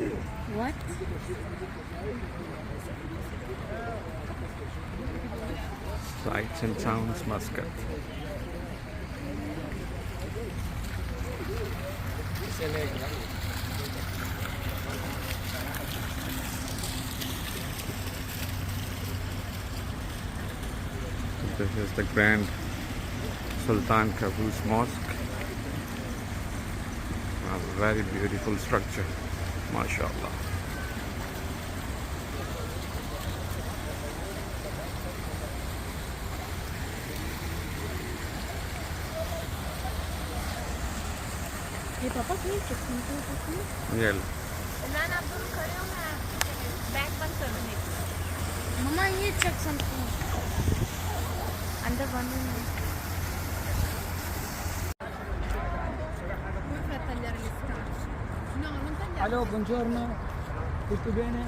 What? Sights and Sounds, Muscat. This is the Grand Sultan Qaboos Mosque. A very beautiful structure, mashallah. ये पापा please Yeah. Imran आप दोनों खड़े हो मैं बैग बंद कर दूँगी मम्मा ये check something अंदर बंद है Allo, buongiorno, tutto bene?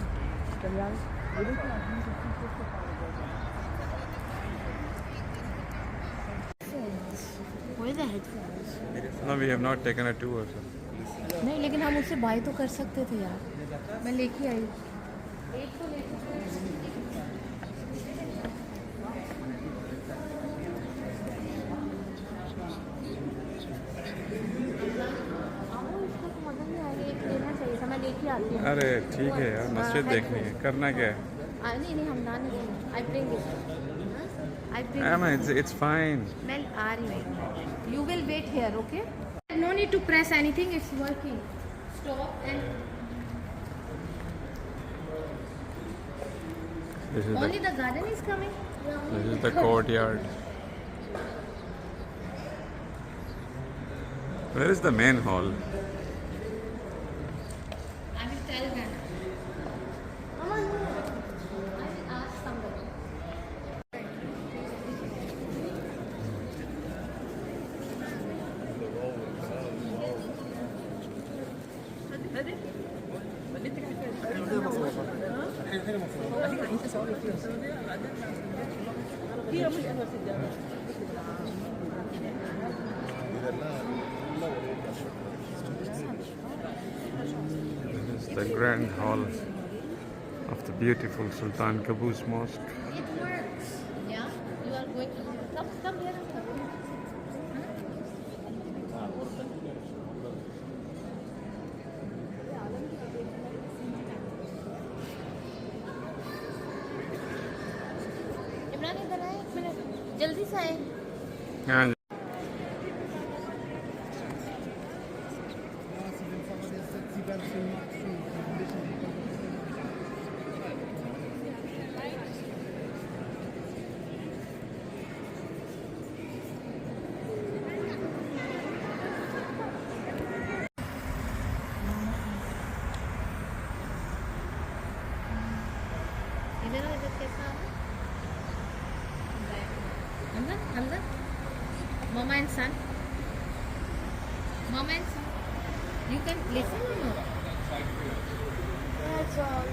Italiano? Where the headphones? No, we have not taken a tour. So. नहीं लेकिन हम उससे बाय तो कर सकते थे यार मैं लेके आई एक तो लेके अरे ठीक है यार मस्जिद देखनी है करना क्या है नहीं नहीं हम ना नहीं I bring it it's fine. मैं आ रही हूँ you will wait here okay no need to press anything it's working stop and only the garden is coming This is the courtyard. Where is the main hall? I will tell them. Mama, no. I will ask somebody. This is the grand hall of the beautiful Sultan Qaboos Mosque. It works. Yeah, you are going to come here and come. Imran इधर आए एक minute जल्दी से आए And इधर इधर कैसा अंदर अंदर mama and son you can listen or no that's all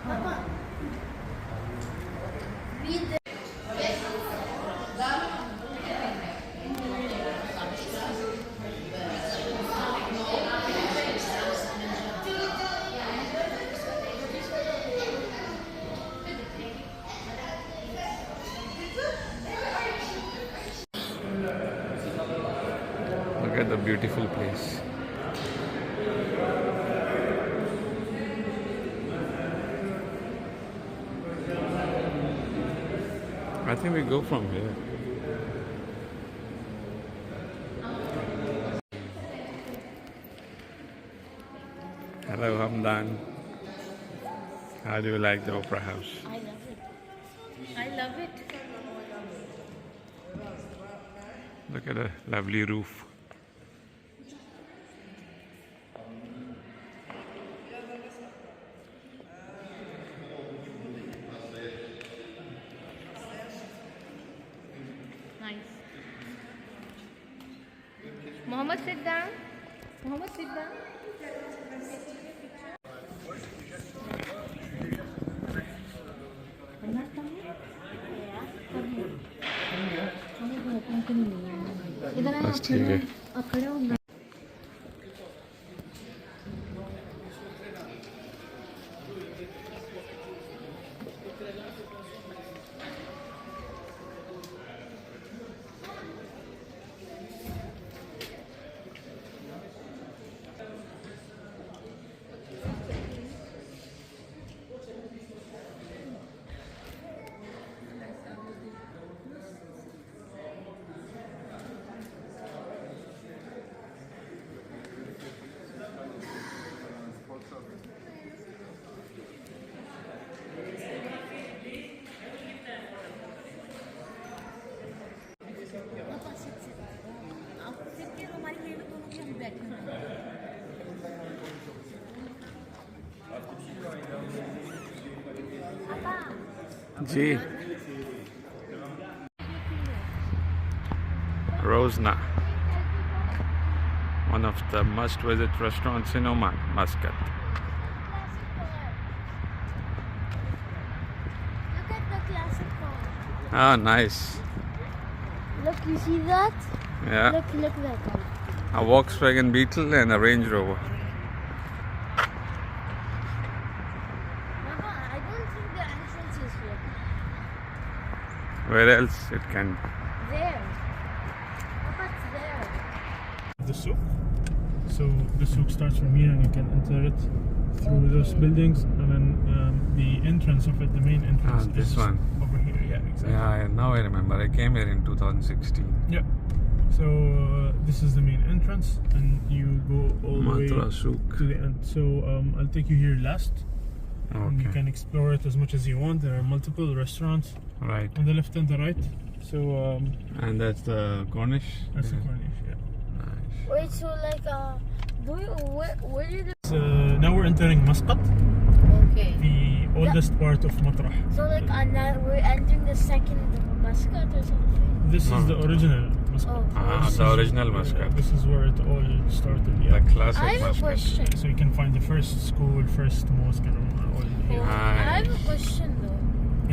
Papa read the look at the beautiful place. I think we go from here. Hello, Hamdan. How do you like the Opera House? I love it Look at the lovely roof. nice Mohammed sit down I'm not coming. Yeah, come here. Come here, come here. बस ठीक है. जी. Rosna, one of the must-visit restaurants in Oman, Muscat. Look at the classic car. Ah, nice. Look, you see that? Yeah, Look that one. a Volkswagen Beetle and a Range Rover. Mama, I don't think the entrance is here. Where else it can? There. Papa, it's there. The souk. So the souk starts from here and you can enter it through those buildings, and then the entrance of it, the main entrance, this is one. over here. Yeah, exactly. Yeah, now I remember. I came here in 2016. Yeah. So this is the main entrance, and you go all the way Matra Souk. to the end. So I'll take you here last. And you Okay. can explore it as much as you want. There are multiple restaurants Right. on the left and the right. So And that's the Cornish. that's the Yeah. Cornish. Yeah. Nice. Wait, so like, where did it? So now we're entering Muscat, Okay. the oldest part of Matrah. So like, now we're entering the second Muscat or something. This No. is the original Muscat. Oh. Ah, This the is- original yeah, Muscat. This is where it all started. Yeah. The classic I have a Muscat. question. So you can find the first school, first mosque, and all in Oh, here. I have a question though.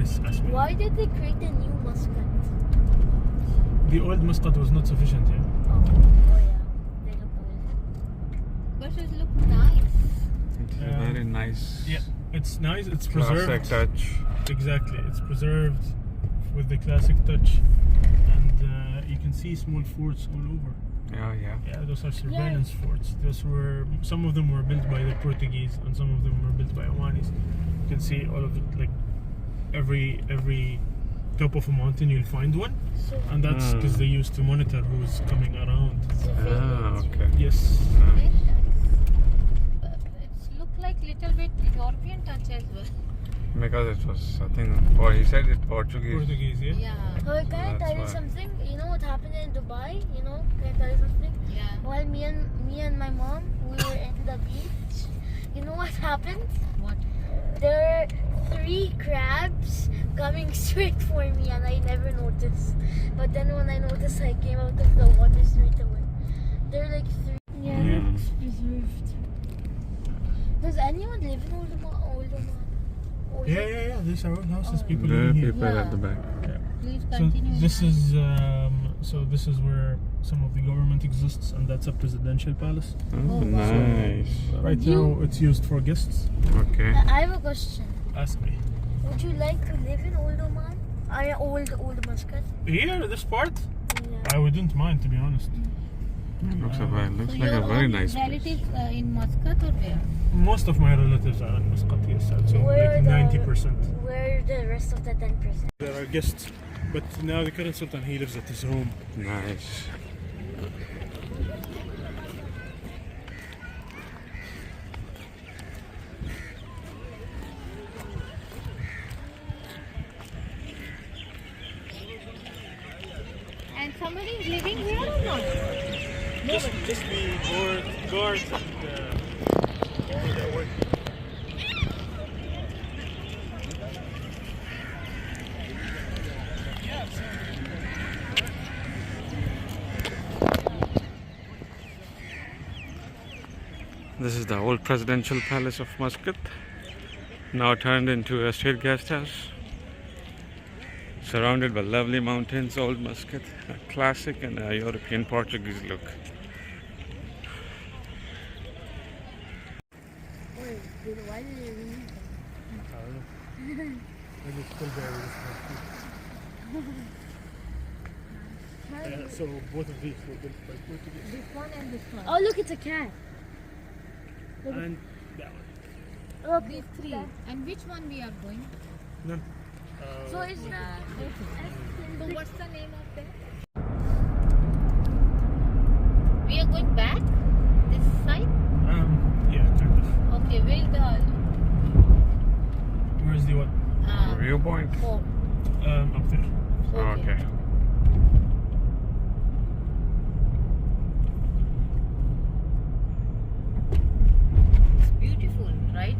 Yes, ask me. Why did they create a new Muscat? The old Muscat was not sufficient. Yeah. Oh yeah, they look old. But it look nice. It's a Yeah. very nice. Yeah, it's nice. It's Classic preserved. touch. Exactly, it's preserved with the classic touch, and you can see small forts all over. Yeah, yeah. Yeah, those are surveillance forts. Those were, some of them were built by the Portuguese, and some of them were built by Omanis. You can see all of it. Like every top of a mountain, you'll find one, So, and that's because they used to monitor who's coming around. Ah, okay. Yes. Very nice. It's look like little bit European touch as well. Because it was, I think, or he said it Portuguese. Portuguese, yeah. Yeah. Oh, can I That's tell you why. something? You know what happened in Dubai? You know, can I tell you something? Yeah. While me and my mom, we were in the beach. You know what happened? What? There are 3 crabs coming straight for me, and I never noticed. But then when I noticed, I came out of the water straight away. There are like 3. Yeah, Yeah. it's preserved. Does anyone live in Old Oman? Or is it- Yeah. These are all houses. People There are living here. people at the back. Please So continue. this is this is where some of the government exists, and that's a presidential palace. Oh, nice. Right now, it's used for guests. Okay. I have a question. Ask me. Would you like to live in Old Oman? I mean, old Muscat. Here, this part, Yeah. I wouldn't mind, to be honest. Looks So like a your very own nice place. relatives in Muscat or where? Most of my relatives are in Muscat, yes, I'd say Where like the- 90%. Where are the rest of the 10%? There are guests, but now the current sultan, he lives at his home. Nice. And somebody is living here or not? Just the guards and people that work. This is the old presidential palace of Muscat, now turned into a state guest house. Surrounded by lovely mountains, old Muscat, a classic and a European Portuguese look. Wait, why did they remove them? I don't know. Maybe it's still there. So both of these were built by Portuguese. This one and this one. Oh, look, it's a cat. And that one. Look, These three. And which one we are going? None. So it's Okay. So what's the name of that? We are going back this side. Yeah, kind of. Okay, where's the Where's the what? Viewpoint. fort? Up there. Okay. It's beautiful, right?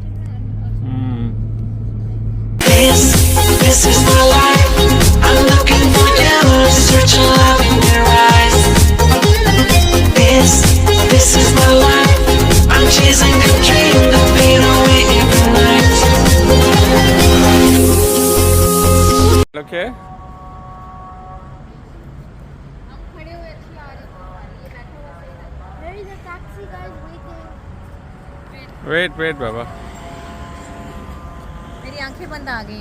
This is my life. I'm looking for you, searching love in your eyes. This is my life. I'm chasing a dream, the pain away every night. Okay. there is a taxi, guys, waiting. Wait, Baba. मेरी आंखें बंद आ गई हैं